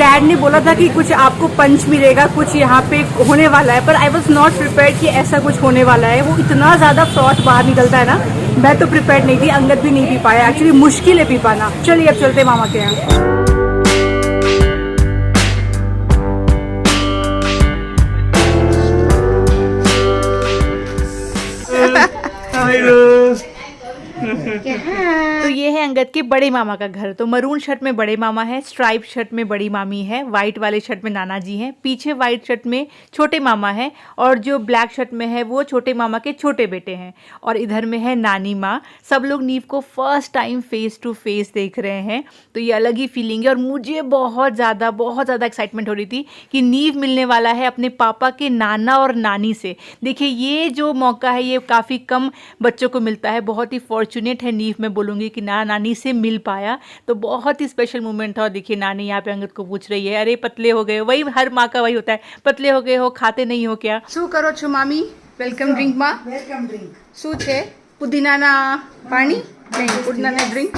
Dad ने बोला था कि कुछ आपको पंच मिलेगा, कुछ यहाँ पे होने वाला है, पर आई वॉज नॉट प्रिपेयर्ड कि ऐसा कुछ होने वाला है। वो इतना ज़्यादा फ्रॉथ बाहर निकलता है ना, मैं तो प्रिपेयर्ड नहीं थी, अंगद भी नहीं पी पाया। एक्चुअली मुश्किल है पी पाना। चलिए अब चलते मामा के यहाँ। तो ये है अंगद के बड़े मामा का घर। तो मरून शर्ट में बड़े मामा है, स्ट्राइप शर्ट में बड़ी मामी है, व्हाइट वाले शर्ट में नाना जी हैं, पीछे व्हाइट शर्ट में छोटे मामा है, और जो ब्लैक शर्ट में है वो छोटे मामा के छोटे बेटे हैं, और इधर में है नानी माँ। सब लोग नीव को first time face to face देख रहे हैं, तो ये अलग ही फीलिंग है। और मुझे बहुत ज़्यादा एक्साइटमेंट हो रही थी कि नीव मिलने वाला है अपने पापा के नाना और नानी से। देखिए ये जो मौका है ये काफ़ी कम बच्चों को मिलता है, बहुत ही फॉर्चुनेट है नीव, मैं बोलूँगी कि नाना नानी से मिल पाया, तो बहुत ही स्पेशल मोमेंट था। और देखिए नानी यहाँ पे अंगद को पूछ रही है, अरे पतले हो गए हो? वही हर माँ का वही होता है, पतले हो गए हो, खाते नहीं हो क्या? શું કરો છો મામી? વેલકમ ડ્રિંક માં? વેલકમ ડ્રિંક શું છે? પુદીનાના પાણી? नहीं, पुदीना ड्रिंक।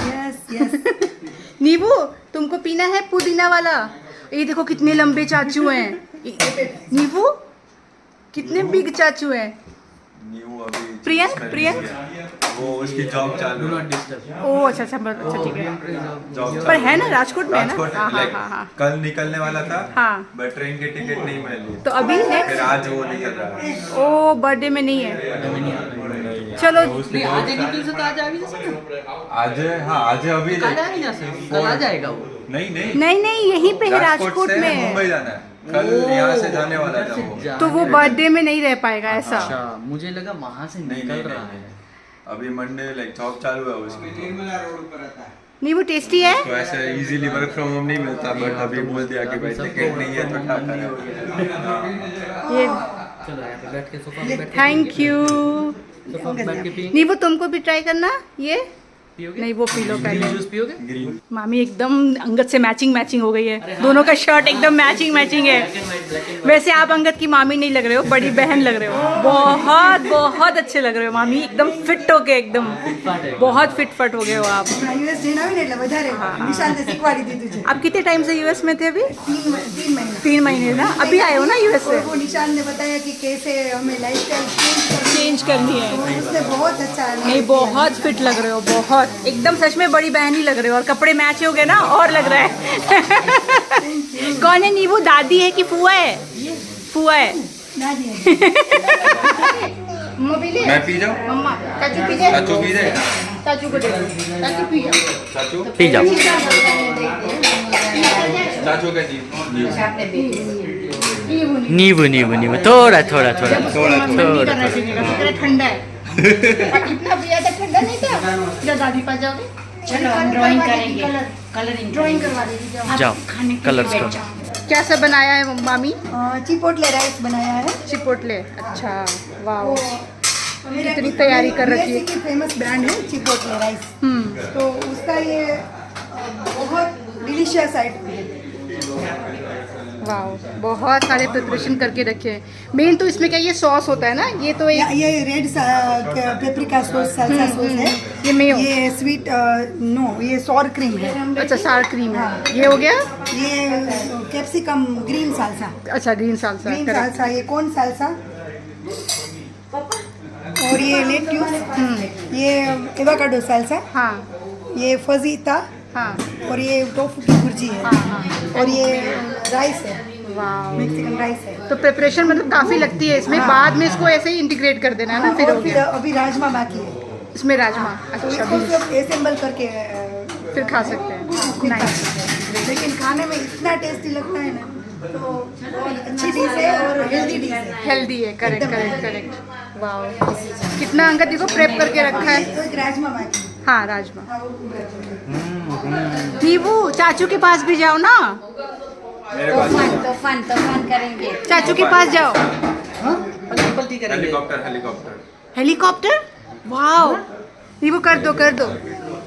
नींबू तुमको पीना है पुदीना वाला? ये देखो कितने लंबे चाचू हैं। नींबू कितने बिग चाचू हैं। प्रियंक वो उसकी जॉब चालू है। ओह अच्छा ठीक है। पर है ना राजकोट में है ना? हाँ। कल निकलने वाला था, हाँ, बट ट्रेन की टिकट नहीं मिली, तो अभी फिर आज वो निकल रहा है। ओ बर्थडे में नहीं है। चलो आज निकल सकता, आज आ भी जा सकता। आज हाँ आज अभी कल आ नहीं जा सकता, कल आ जाएगा वो। नहीं यहीं पे है राजकोट में। मुंबई जाना है, कल यहाँ से जाने वाला था वो, तो वो बर्थडे में नहीं रह पाएगा ऐसा। अच्छा मुझे लगा वहाँ से निकल रहा है। अभी मंडे जॉब चालू है उसकी। नहीं वो टेस्टी है। तो ऐसे इजीली वर्क फ्रॉम होम नहीं मिलता, बट अभी बोल दिया कि भाई टिकट नहीं है तो क्या करें। ये चलो यहाँ पे बैठ के सोफा पे बैठ के थैंक यू। सोफा पे बैठ के पिएंगे। नहीं वो तुमको भी ट्राई करना ये। पियोगे? नहीं वो पी लो पहले। जूस पियोगे? मामी एकदम अंगद से मैचिंग हो गई है, दोनों का शर्ट एकदम मैचिंग है। वैसे आप अंगद की मामी नहीं लग रहे हो, बड़ी बहन लग रहे हो। बहुत अच्छे लग रहे हो मामी, एकदम फिट हो गए, एकदम बहुत फिट फट हो गए हो आप। आप कितने टाइम से यूएस में थे? अभी 3 महीने ना, अभी आए हो ना यूएस से? वो निशान ने बताया कि कैसे हमें लाइफस्टाइल चेंज करनी है। उसने बहुत अच्छा नहीं बहुत फिट लग रहे हो, बहुत एकदम सच में बड़ी बहन ही लग रहे हो, और कपड़े मैच हो गए ना और लग रहा है। कौन है नींबू, दादी है कि फुआ है? फुआ है। मैं पी जाऊँ? मम्मा चाचू पी जाए। चाचू पी जाए? चाचू को दे दो। चाचू पी जाओ। चाचू पी जाओ। चाचू का जी नींबू थोड़ा ठंडा है। इतना पिया था, ठंडा नहीं था। जब दादी पास जाओगे, चलो हम ड्राइंग करेंगे, कलरिंग ड्राइंग करवा दीजिए। जाओ कलर्स को। क्या सब बनाया है मामी? चिपोटले राइस बनाया है। चिपोटले, अच्छा वाह, कितनी तैयारी कर रखी है। की फेमस ब्रांड है चिपोटले राइस। तो उसका ये बहुत डिलीशियस आइटम है। वाह, बहुत सारे प्रिपरेशन करके रखे हैं। मेन तो इसमें क्या ये सॉस होता है ना, ये तो ये red paprika sauce, salsa sauce है। ये मेयो, ये स्वीट नो, ये सॉर क्रीम है। अच्छा सार क्रीम है। ये हो गया, ये कैप्सिकम ग्रीन साल्सा। अच्छा ग्रीन साल्सा, ग्रीन साल्सा, ये कॉर्न साल्सा, और ये लेट्यूस, ये एवोकाडो साल्सा, हाँ ये फजीता, हाँ, और ये टोफू की भुर्जी है, और ये राइस है, वाह मैक्सिकन राइस है। तो प्रिपरेशन मतलब काफ़ी लगती है इसमें। बाद में इसको ऐसे ही इंटीग्रेट कर देना है ना, फिर हो और फिर गया। अभी राजमा बाकी है, इसमें राजमा, तो अच्छा इसको सब असेंबल करके फिर खा सकते हैं। नाइस। लेकिन खाने में इतना टेस्टी लगता है ना, तो बहुत अच्छी डिश है और हेल्दी डिश है। हेल्दी है, करेक्ट। वाह, कितना अंगद देखो प्रेप करके रखा है। तो एक राजमा बाकी है। हाँ राजमा। दीवू चाचू के पास भी जाओ ना, तूफान करेंगे। चाचू के पास जाओ। पलटी करेंगे। हेलीकॉप्टर, वाह। नींबू कर दो।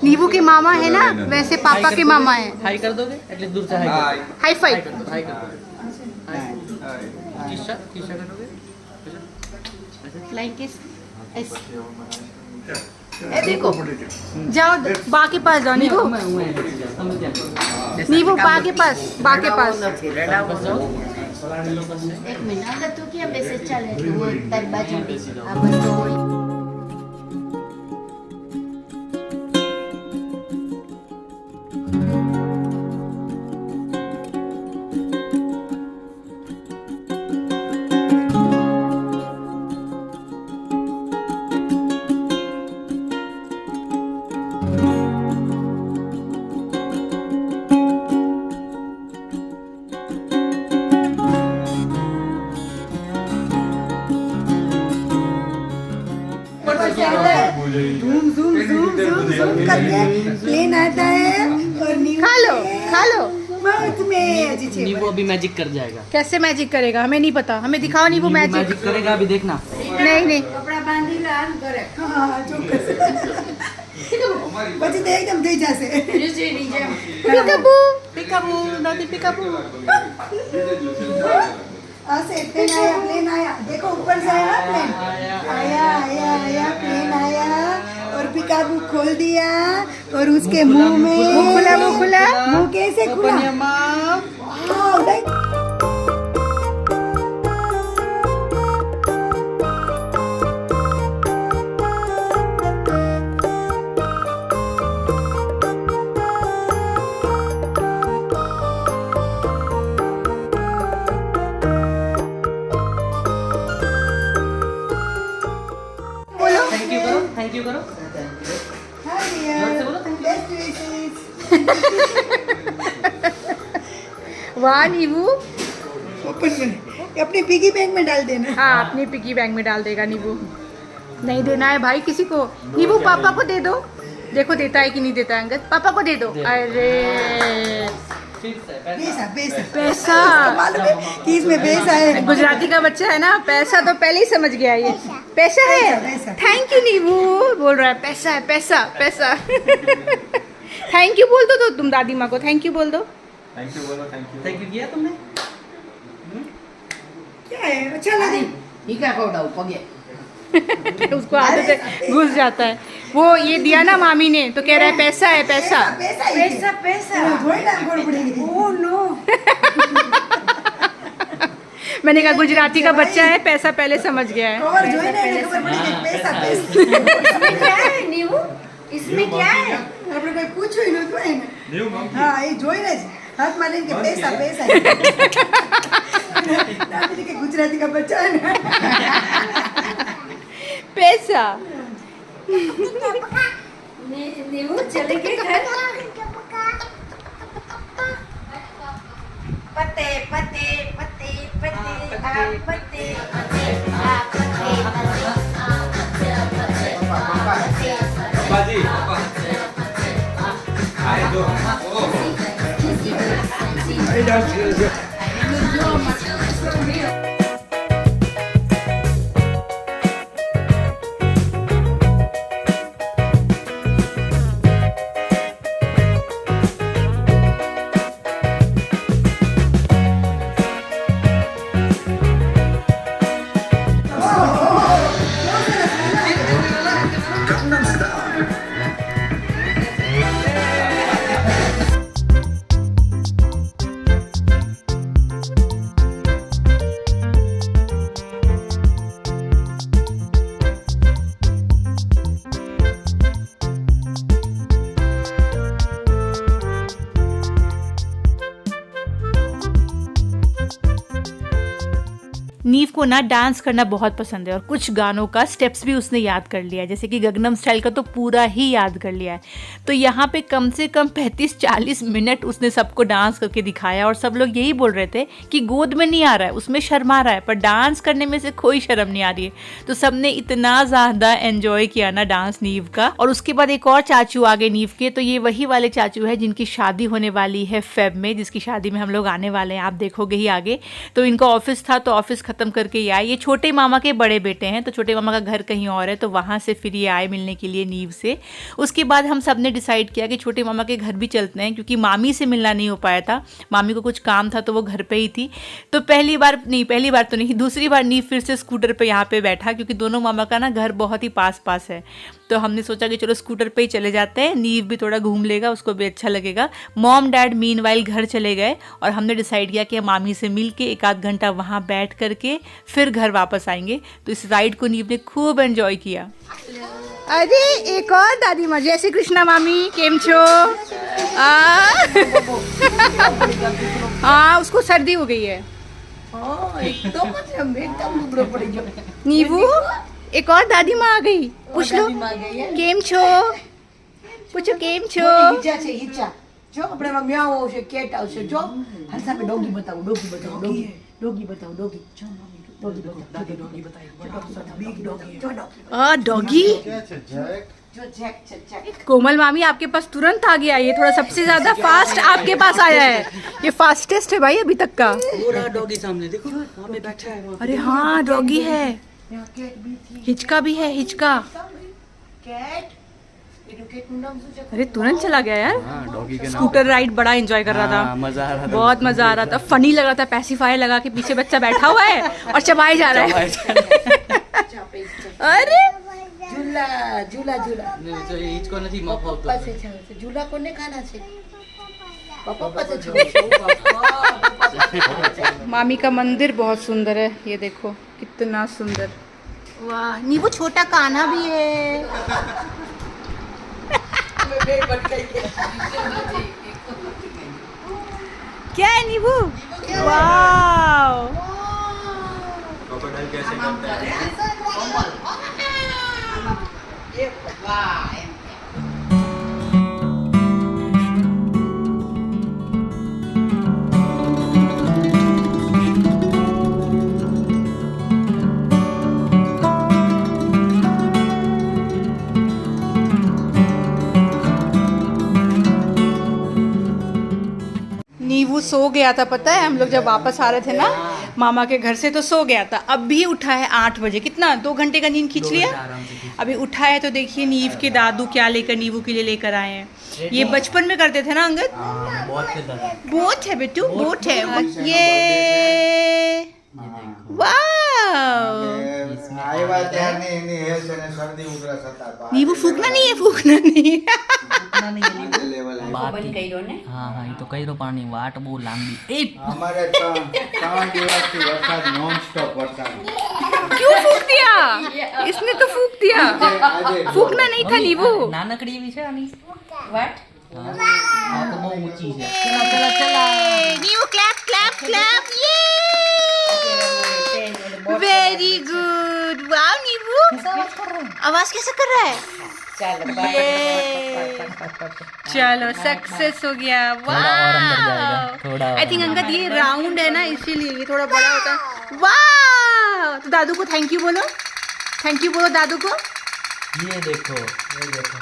नींबू के मामा है ना, वैसे पापा के मामा है। हाई कर दोगे? एटलीस्ट दूर से हाई फाइव। हाई कर दो। टीशा करोगे? Flying kiss. ये देखो जाओ बा के पास जाओ नीबू नीबू बा के पास એક મિનિટ તું ક્યાં બેસે ચાલે તું તારી બાજુ આ બધું झूम झूम झूम झूम झूम करके प्लेन आता है और नींबू खा लो बहुत में अजी छे नींबू अभी मैजिक कर जाएगा। कैसे मैजिक करेगा हमें नहीं पता हमें दिखाओ नीबू मैजिक मैजिक करेगा अभी देखना। नहीं कपड़ा बांधी लाल करे हां ચોક્કસ પછી તો એકદમ થઈ જશે पिकाबू दादी पिकाबू ऐसे प्लेन आया देखो ऊपर से आया प्लेन आया प्लेन आया और पिकाबू खोल दिया और उसके मुंह में मुंह खुला मुंह कैसे खुला वाओ थैंक यू करो। हाय डियर बेस्ट विशेस वाह नीबू ओपन में अपने पिगी बैंक में डाल देना हाँ अपनी पिगी बैंक में डाल देगा नीबू नहीं देना है भाई किसी को नीबू पापा को दे दो देखो देता है कि नहीं देता है अंगद पापा को दे दो अरे पैसा पैसा मालूम है कि इसमें पैसा है गुजराती का बच्चा है ना पैसा तो पहले ही समझ गया ये पैसा है पैसा। थैंक यू नीबू बोल रहा है पैसा है पैसा पैसा थैंक यू बोल दो तो तुम दादी माँ को थैंक यू बोल दो थैंक यू बोलो थैंक यू। थैंक यू किया तुमने? क्या है अच्छा लगा उसको आदत है घुस जाता है वो ये दिया ना मामी ने तो कह रहा है पैसा है पैसा पैसा थोड़ी ना गोड़ पड़ेगी ओह नो मैंने कहा गुजराती का बच्चा है पैसा पहले समझ गया है कवर जो है ना इन्हें खबर पड़ेगी पैसा क्या है नीबू इसमें क्या है આપણે કોઈ પૂછ્યું ય નહોતું એને હા એ જોઈને જ હાથ મારીને કે પૈસા પૈસા દાદી કે ગુજરાતી का बच्चा है ना पैसा नींबू चलेंगे घर पते पते पते पते आ पते पते आ पते बाजी आए दो नीव को ना डांस करना बहुत पसंद है और कुछ गानों का स्टेप्स भी उसने याद कर लिया है, जैसे कि गगनम स्टाइल का तो पूरा ही याद कर लिया है। तो यहाँ पे कम से कम 35-40 मिनट उसने सबको डांस करके दिखाया और सब लोग यही बोल रहे थे कि गोद में नहीं आ रहा है, उसमें शर्मा रहा है, पर डांस करने में से कोई शर्म नहीं आ रही है। तो सबने इतना ज़्यादा एंजॉय किया ना डांस नीव का। और उसके बाद एक और चाचू आ गए नीव के, तो ये वही वाले चाचू है जिनकी शादी होने वाली है फेब में, जिसकी शादी में हम लोग आने वाले हैं, आप देखोगे ही आगे। तो इनका ऑफिस था तो ऑफिस खत्म करके ये आए। ये छोटे मामा के बड़े बेटे हैं, तो छोटे मामा का घर कहीं और है, तो वहाँ से फिर ये आए मिलने के लिए नीव से। उसके बाद हम सब ने डिसाइड किया कि छोटे मामा के घर भी चलते हैं, क्योंकि मामी से मिलना नहीं हो पाया था, मामी को कुछ काम था तो वो घर पे ही थी। तो पहली बार दूसरी बार नीव फिर से स्कूटर पे यहाँ पे बैठा, क्योंकि दोनों मामा का ना घर बहुत ही पास पास है। तो हमने सोचा कि चलो स्कूटर पे ही चले जाते हैं, नीव भी थोड़ा घूम लेगा, उसको भी अच्छा लगेगा। मॉम डैड मीनवाइल घर चले गए और हमने डिसाइड किया कि मामी से मिल के 1 आध घंटा वहाँ बैठ करके फिर घर वापस आएंगे। तो इस राइड को नीव ने खूब एंजॉय किया। अरे एक और दादी माँ, जय श्री कृष्णा मामी, केम छो? हाँ उसको सर्दी हो गई है। नीवू एक और दादी माँ आ गई, पूछ लो केम छो, पूछो केम छो। જો આપણે મ્યાઉ આવશે, કેટ આવશે, જો હાલ સામે ડોગી બતાવો, ડોગી બતાવો, ડોગી ડોગી બતાવો, ડોગી જો મમ્મી ડોગી બતાવો, ડોગી બતાવો, બિગ ડોગી, જો ડોગી, डॉगी જો જેક છે, જેक। कोमल मामी आपके पास तुरंत आ गया, ये थोड़ा सबसे ज्यादा फास्ट आपके पास आया है, ये फास्टेस्ट है भाई अभी तक का। पूरा डॉगी सामने देखो, वहाँ पे बैठा है। अरे हाँ डॉगी है, ત્યાં કેટ બી થી, हिचका भी है, हिचका। કેટ એનું કેટનું નામ શું છે? अरे तुरंत चला गया यार। हाँ डॉगी के नाम। स्कूटर राइड बड़ा एंजॉय कर रहा था, मजा आ रहा था, बहुत मजा आ रहा था, फनी लग रहा था। पैसिफायर लगा के पीछे बच्चा बैठा हुआ है और चबाए जा रहा है। अरे ઝૂલા ઝૂલા ઝૂલા हिचको नहीं माफ होता। પાસે છે ઝૂલા કોને ખાના છે? પપ્પા પાસે છે। मामी का मंदिर बहुत सुंदर है, ये देखो कितना सुंदर। वाह नीबू छोटा कान्हा भी है। क्या है नीबू? वाह क्रोकोडाइल कैसे करता है? नीबू सो गया था, पता है हम लोग जब वापस आ रहे थे ना मामा के घर से तो सो गया था। अब भी उठा है 8 बजे, कितना 2 घंटे का नींद खींच लिया। अभी उठा है तो देखिए नीव के दादू क्या लेकर नीबू के लिए लेकर आए हैं। ये बचपन में करते थे ना अंगद? बोट है बेटू, बोट है ये। नीबू फूकना नहीं है, फूकना नहीं है। बन कई ने। हाँ हाँ ये तो कई रो पानी वाट बो लांबी। ए हमारे 3 દિવસથી વરસાદ નોન સ્ટોપ વરસાદ। क्यों फूक दिया? इसने तो फूक दिया, फूकना नहीं था नीबू। नानकड़ी भी છે આની વાટ। હા તો બહુ ઊંચી છે। ચલો ચલો ચલો नीबू क्लैप क्लैप क्लैप, ये वेरी गुड। वाओ नीबू आवाज कैसे कर रहा है? चलो सक्सेस हो गया। थोड़ा आई थिंक अंगद ये राउंड है ना इसीलिए ये थोड़ा बड़ा होता है। वाह तो दादू को थैंक यू बोलो, थैंक यू बोलो दादू को। ये देखो ये देखो।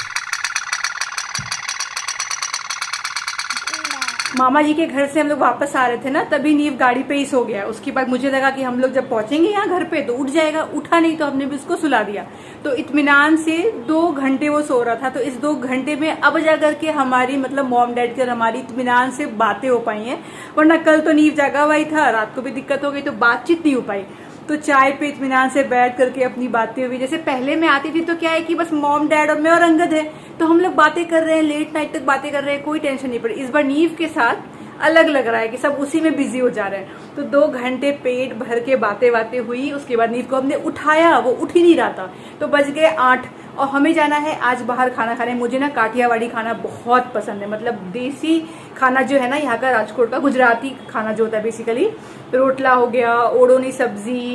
मामा जी के घर से हम लोग वापस आ रहे थे ना, तभी नीव गाड़ी पे ही सो गया। उसके बाद मुझे लगा कि हम लोग जब पहुंचेंगे यहाँ घर पे तो उठ जाएगा, उठा नहीं तो हमने भी उसको सुला दिया। तो इत्मीनान से 2 घंटे वो सो रहा था। तो इस 2 घंटे में अब जा करके हमारी मतलब मॉम डैड की और हमारी इत्मीनान से बातें हो पाई हैं, वरना कल तो नीव जागा हुआ ही था, रात को भी दिक्कत हो गई तो बातचीत नहीं हो पाई। तो चाय पे इत्मीनान से बैठ करके अपनी बातें हुई। जैसे पहले मैं आती थी तो क्या है कि बस मॉम डैड और मैं और अंगद है तो हम लोग बातें कर रहे हैं, लेट नाइट तक बातें कर रहे हैं, कोई टेंशन नहीं पड़ी। इस बार नीव के साथ अलग लग रहा है कि सब उसी में बिजी हो जा रहे हैं। तो 2 घंटे पेट भर के बातें हुई। उसके बाद नीव को हमने उठाया, वो उठ ही नहीं रहा था, तो बज गए 8 और हमें जाना है आज बाहर खाना खाने। मुझे ना काठियावाड़ी खाना बहुत पसंद है, मतलब देसी खाना जो है ना यहाँ का, राजकोट का गुजराती खाना जो होता है बेसिकली, रोटला हो गया, ओड़ोनी सब्जी,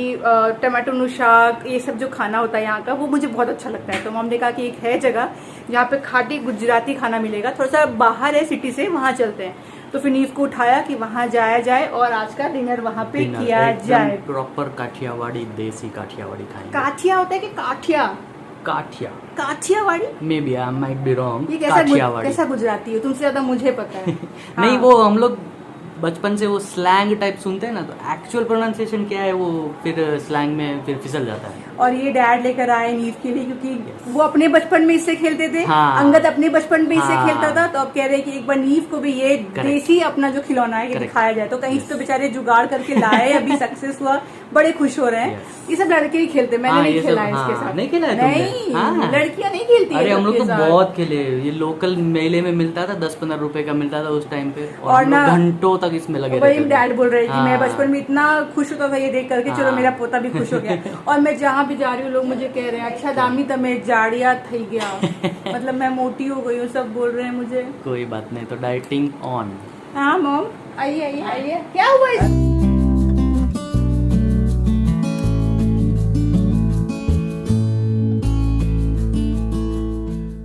टमाटो नु शाक, ये सब जो खाना होता है यहाँ का वो मुझे बहुत अच्छा लगता है। तो हमने कहा कि एक है जगह जहाँ पे खाटी गुजराती खाना मिलेगा, थोड़ा सा बाहर है सिटी से, वहाँ चलते हैं। तो फिर नीव को उठाया कि वहाँ जाया जाए और आज का डिनर वहाँ पे किया जाए। प्रॉपर काठियावाड़ी देसी काठियावाड़ी खाएंगे। काठिया होता है कि Kathia? Kathia Kathiawadi may be I might be wrong. ये कैसा गुजराती है? तुमसे ज्यादा मुझे पता है। नहीं वो हम लोग बचपन से वो स्लैंग टाइप सुनते हैं ना, तो एक्चुअल प्रोनाउंसिएशन क्या है वो फिर स्लैंग में फिर फिसल जाता है। और ये डैड लेकर आए नीव के लिए, क्योंकि वो अपने बचपन में इससे खेलते थे। हाँ। अंगद अपने बचपन में इससे हाँ। खेलता था, तो अब कह रहे हैं कि एक बार नीव को भी ये देसी अपना जो खिलौना है ये Correct. दिखाया जाए। तो कहीं से तो बेचारे जुगाड़ करके लाए, अभी सक्सेस हुआ, बड़े खुश हो रहे हैं। ये सब लड़के ही खेलते, मैंने हाँ, नहीं ये खेला सब- है इसके हाँ, साथ। नहीं खेला है तुमने? नहीं, हाँ। लड़कियां नहीं खेलती अरे है हम लोग तो सबके साथ। बहुत खेले। ये लोकल मेले में मिलता था, 10-15 रुपए का मिलता था उस टाइम पे, और और हम ना- लोग घंटों तक इसमें लगे वही रहते थे। डैड बोल रहे हैं कि मैं हाँ। बचपन में इतना खुश होता था ये देख करके, चलो हाँ। मेरा पोता भी खुश हो गया। और मैं जहाँ भी जा रही हूँ लोग मुझे कह रहे हैं अच्छा दामी तो मैं जाड़िया थी गया, मतलब मैं मोटी हो गई हूँ, सब बोल रहे हैं मुझे। कोई बात नहीं, तो डाइटिंग ऑन। हाँ मॉम, आइए आइए आइए, क्या हुआ इस...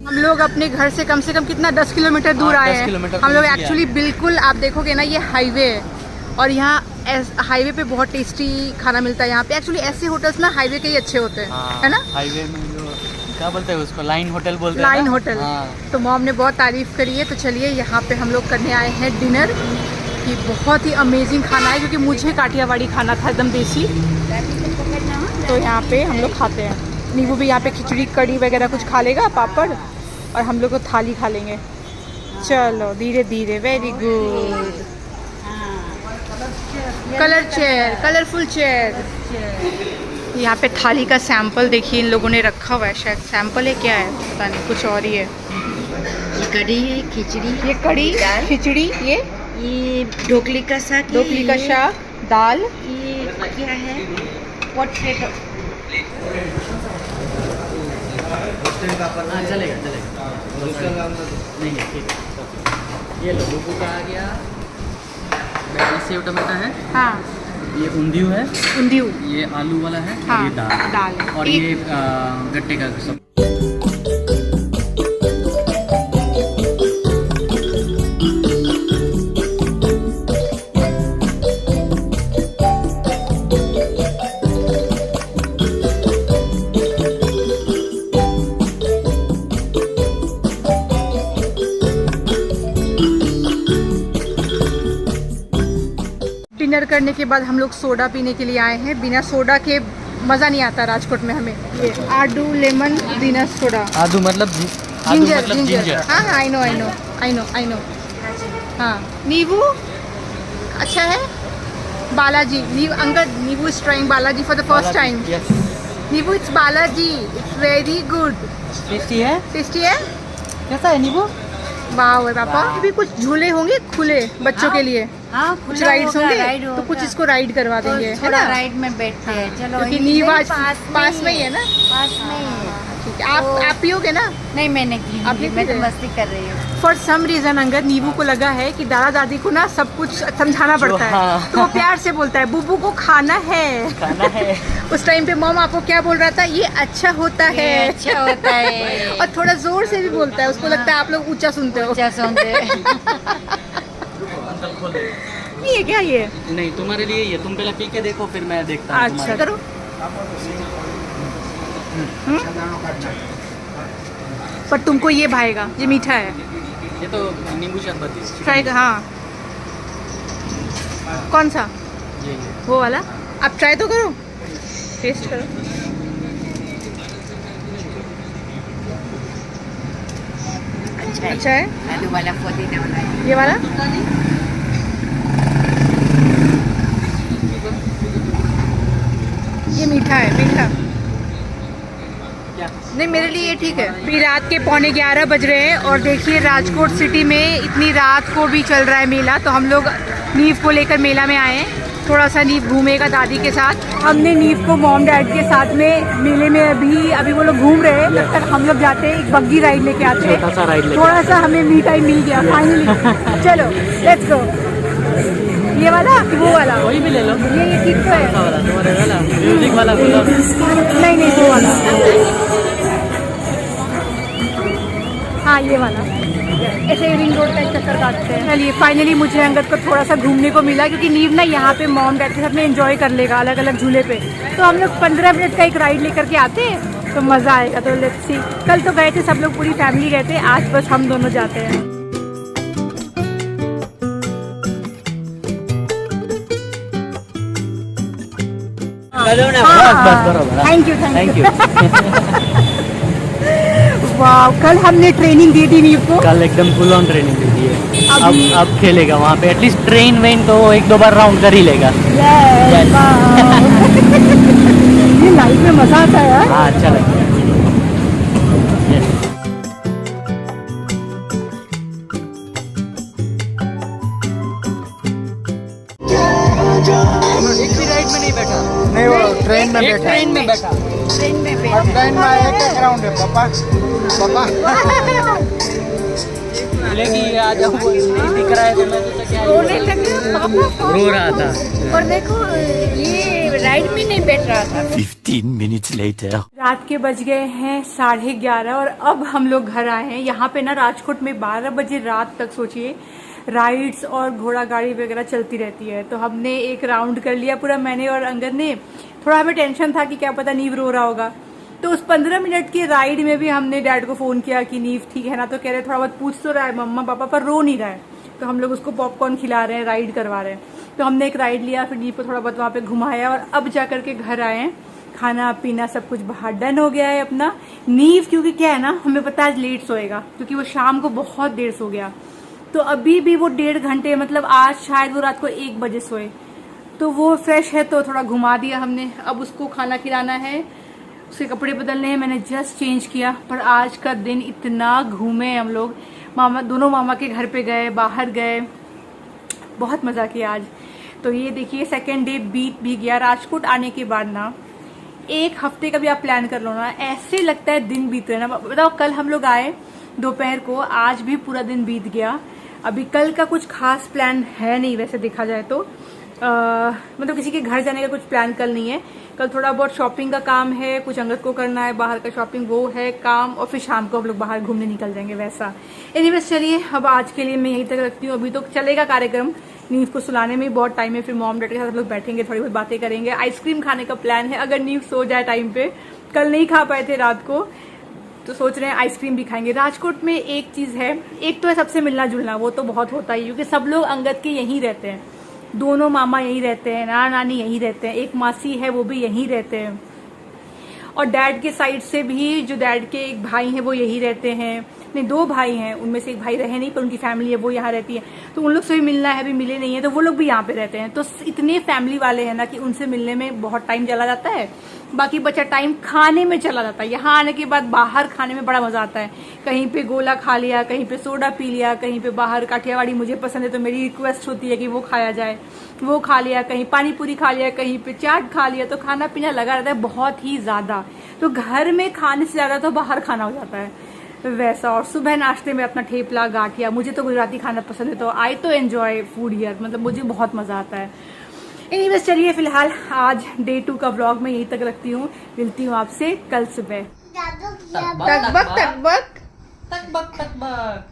हम लोग अपने घर से कम कितना 10 किलोमीटर दूर हाँ, आए 10 हैं। किलोमीटर हम लोग पहुंच गए। एक्चुअली बिल्कुल, आप देखोगे ना ये हाईवे है, और यहाँ हाईवे पे बहुत टेस्टी खाना मिलता है यहाँ पे। एक्चुअली ऐसे होटल्स ना हाईवे के ही अच्छे होते हैं, है ना? हाईवे में जो क्या बोलते हैं उसको, लाइन होटल बोलते हैं लाइन ना? होटल। हाँ। तो मॉम ने बहुत तारीफ करी है, तो चलिए यहाँ पे हम लोग करने आए हैं डिनर, कि बहुत ही अमेजिंग खाना है, क्योंकि मुझे काठियावाड़ी खाना था एकदम देसी। तो यहाँ पे हम लोग खाते हैं। नींबू भी यहाँ पे खिचड़ी कड़ी वगैरह कुछ खा लेगा, पापड़, और हम लोग को थाली खा लेंगे। चलो धीरे धीरे, very good. Colour chair, colourful chair. यहाँ पे थाली का सैंपल देखिए इन लोगों ने रखा हुआ है, शायद सैंपल है, क्या है पता नहीं, कुछ और ही है। ये कढ़ी है, खिचड़ी, ये कड़ी, खिचड़ी, ये ढोकली का साग, ढोकली का शाक, दाल, ये क्या है, पोटैटो। हाँ चलेगा चलेगा, नहीं है ठीक है। ये लो डुबू का आ गया, ये सेव टमाटर है, हाँ ये उंधियू है, उंधियू, ये आलू वाला है, हाँ, ये दाल दाल है। और एक- ये गट्टे का सब। डिनर करने के बाद हम लोग सोडा पीने के लिए आए हैं। बिना सोडा के मज़ा नहीं आता राजकोट में हमें। ये आडू लेमन डिनर सोडा, आदू मतलब जिंजर, जिंजर, हाँ हाँ, I know I know I know I know. हाँ, नींबू अच्छा है। Balaji, nimbu, Angad, nimbu is trying Balaji for the first time. Yes, nimbu it's Balaji, it's very good. Tasty है। टेस्टी है, कैसा है नींबू? वाह पापा। अभी कुछ झूले होंगे खुले बच्चों के लिए, हाँ, कुछ राइड्स होगा, होंगे, राइड तो होगा। कुछ इसको राइड करवा तो देंगे, है थोड़ा ना? राइड में बैठते हैं, चलो। क्योंकि इधर नीव ही आज पास में ही है ना। पास में ही है। ठीक है, आप पियोगे ना? नहीं, मैंने की आप नहीं मैं पी तो रहे? मस्ती कर रही हूँ। फॉर सम रीजन अंगद नींबू को लगा है कि दादा दादी को ना सब कुछ समझाना पड़ता है, हाँ। तो वो प्यार से बोलता है बुबू को खाना है। खाना है। उस टाइम पे मॉम आपको क्या बोल रहा था? ये अच्छा होता है। ये अच्छा होता है। और थोड़ा जोर से भी बोलता है, उसको लगता है आप लोग ऊंचा सुनते हो। अच्छा सुनते ये क्या ये? नहीं, तुम्हारे लिए ये, तुम पहले पी के देखो, फिर मैं देखता हूँ अच्छा तुम्हारे। करो। पर तुमको ये भाएगा, ये मीठा है। ये तो नींबू शरबत है। ट्राई कर, हाँ। कौन सा? ये वो वाला? आप ट्राई तो करो, टेस्ट करो। अच्छा है। आलू वाला, पुदीना वाला। ये वाला? ये मीठा है, मीठा। क्या? नहीं, मेरे लिए ये ठीक है। अभी रात के 11:15 बज रहे हैं, और देखिए राजकोट सिटी में इतनी रात को भी चल रहा है मेला। तो हम लोग नीव को लेकर मेला में आए हैं। थोड़ा सा नीव घूमेगा दादी के साथ। हमने नीव को मॉम डैड के साथ में मेले में अभी वो लोग घूम रहे हैं, तब तक हम लोग जाते हैं एक बग्गी राइड लेके आते हैं। छोटा सा राइड लेके थोड़ा सा हमें मी टाइम मिल गया फाइनली। चलो लेट्स गो। ये वाला कि वो वाला? कोई भी ले लो। ये ठीक तो है। कौन सा वाला? तुम्हारे वाला म्यूजिक वाला बोलो। नहीं नहीं, वो वाला। हाँ, ये वाला। ऐसे रिंग रोड का एक चक्कर काटते हैं। चलिए फाइनली मुझे अंगद को थोड़ा सा घूमने को मिला, क्योंकि नीव ना यहाँ पे मॉम डैड के साथ में एंजॉय कर लेगा अलग अलग झूले पे। तो हम लोग 15 मिनट का एक राइड लेकर के आते हैं, तो मज़ा आएगा। तो लेट्स सी। कल तो गए थे सब लोग, पूरी फैमिली गए थे, आज बस हम दोनों जाते हैं। बस बरोबर. Thank you thank you. वाह, कल हमने ट्रेनिंग दी थी नीव को. कल एकदम फुल ऑन ट्रेनिंग दे दी है. अभी- अब खेलेगा वहाँ पे. एटलीस्ट ट्रेन वेन तो वो 1-2 बार राउंड कर ही लेगा. Yes, wow. ये लाइफ में मजा आता है यार. हाँ, अच्छा लगता है. Yes. एक भी राइड में नहीं बैठा. नहीं वो ट्रेन में एक बैठा ट्रेन में बैठा. और ट्रेन में एक राउंड है पापा. बोलेगी आ जाओ, नहीं दिख रहा है तो मैं तो क्या रो रहा था. और देखो ये राइड में नहीं बैठ रहा था. 15 minutes later. रात के बज गए हैं 11:30 और अब हम लोग घर आए हैं. यहाँ पे ना राजकोट में 12 बजे रात तक सोचिए राइड्स और घोड़ा गाड़ी वगैरह चलती रहती है. तो हमने एक राउंड कर लिया पूरा, मैंने और अंगद ने. थोड़ा हमें टेंशन था कि क्या पता नीव रो रहा होगा. तो उस 15 मिनट की राइड में भी हमने डैड को फोन किया कि नीव ठीक है ना. तो कह रहे थोड़ा बहुत पूछ तो रहा है मम्मा पापा, पर रो नहीं रहा है. तो हम लोग उसको पॉपकॉर्न खिला रहे हैं, राइड करवा रहे हैं. तो हमने एक राइड लिया, फिर नीव को थोड़ा बहुत वहाँ पे घुमाया और अब जा करके घर आए हैं. खाना पीना सब कुछ बाहर डन हो गया है अपना. नीव क्योंकि क्या है ना, हमें पता है आज लेट सोएगा क्योंकि वो शाम को बहुत देर सो गया. तो अभी भी वो 1.5 घंटे, मतलब आज शायद वो रात को 1 बजे सोए. तो वो फ्रेश है तो थोड़ा घुमा दिया हमने. अब उसको खाना खिलाना है, उसके कपड़े बदलने हैं. मैंने जस्ट चेंज किया. पर आज का दिन इतना घूमे हम लोग. दोनों मामा के घर पे गए, बाहर गए, बहुत मजा किया आज. तो ये देखिए सेकेंड डे बीत भी गया. राजकोट आने के बाद ना 1 हफ्ते का भी आप प्लान कर लो ना, ऐसे लगता है दिन बीत रहे ना. बताओ कल हम लोग आए दोपहर को, आज भी पूरा दिन बीत गया. अभी कल का कुछ खास प्लान है नहीं वैसे देखा जाए तो. मतलब किसी के घर जाने का कुछ प्लान कल नहीं है. कल थोड़ा बहुत शॉपिंग का काम है, कुछ अंगद को करना है बाहर का शॉपिंग, वो है काम. और फिर शाम को हम लोग बाहर घूमने निकल जाएंगे वैसा. एनीवेज चलिए अब आज के लिए मैं यहीं तक रखती हूँ. अभी तो चलेगा कार्यक्रम, नीव को सुलाने में बहुत टाइम है. फिर मॉम डैड के साथ लोग बैठेंगे, थोड़ी बहुत बातें करेंगे. आइसक्रीम खाने का प्लान है अगर नीव सो जाए टाइम पे. कल नहीं खा पाए थे रात को, तो सोच रहे हैं आइसक्रीम भी खाएंगे. राजकोट में एक चीज है, एक तो है सबसे मिलना जुलना, वो तो बहुत होता ही क्योंकि सब लोग अंगद के यहीं रहते हैं. दोनों मामा यहीं रहते हैं, नाना नानी यहीं रहते हैं, एक मासी है वो भी यहीं रहते हैं. और डैड के साइड से भी जो डैड के एक भाई हैं वो यहीं रहते हैं. नहीं 2 भाई हैं, उनमें से एक भाई रहे नहीं पर उनकी फैमिली है वो यहाँ रहती है. तो उन लोग से भी मिलना है, अभी मिले नहीं है तो वो लोग भी यहाँ पे रहते हैं. तो इतने फैमिली वाले हैं ना कि उनसे मिलने में बहुत टाइम चला जाता है. बाकी बचा टाइम खाने में चला जाता है. यहाँ आने के बाद बाहर खाने में बड़ा मजा आता है. कहीं पे गोला खा लिया, कहीं पे सोडा पी लिया, कहीं पे बाहर काठियावाड़ी मुझे पसंद है तो मेरी रिक्वेस्ट होती है कि वो खाया जाए, वो खा लिया. कहीं पानी पूरी खा लिया, कहीं पे चाट खा लिया. तो खाना पीना लगा रहता है बहुत ही ज्यादा. तो घर में खाने से ज्यादा तो बाहर खाना हो जाता है वैसा. और सुबह नाश्ते में अपना ठेपला गाठिया, मुझे तो गुजराती खाना पसंद है तो आई तो एंजॉय फूड हियर, मतलब मुझे बहुत मजा आता है. एनीवेज चलिए फिलहाल आज डे 2 का व्लॉग मैं यहीं तक रखती हूँ. मिलती हूँ आपसे कल सुबह. तकबक तकबक तकबक तकबक.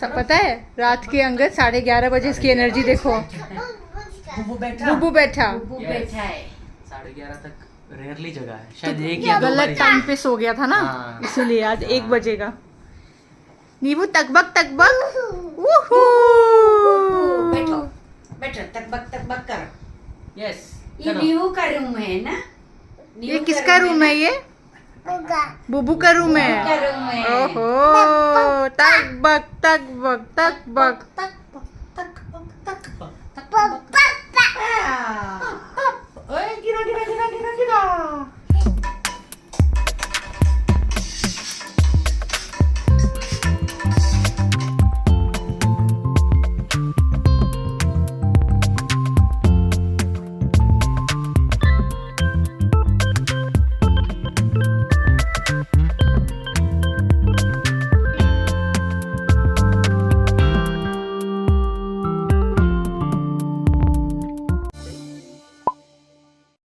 सब पता है रात के अंगद 11:30 बजे इसकी एनर्जी देखो. बुबू बैठा. बुबू बैठा. बुबू बैठा है. 11:30 तक रेयरली जगह है. शायद एक या दो गलत बार टाइम पे सो गया था ना, हाँ. इसीलिए आज 1 बजेगा. नीबू तकबक तकबक. वूहू. बैठो बैठो तकबक तकबक करो. यस. ये नीवू का रूम है ना. ये किसका रूम है? ये बुबू का रूम है. का रूम है. ओहो तकबक तकबक तकबक. ओए गिरा गिरा गिरा गिरा गिरा.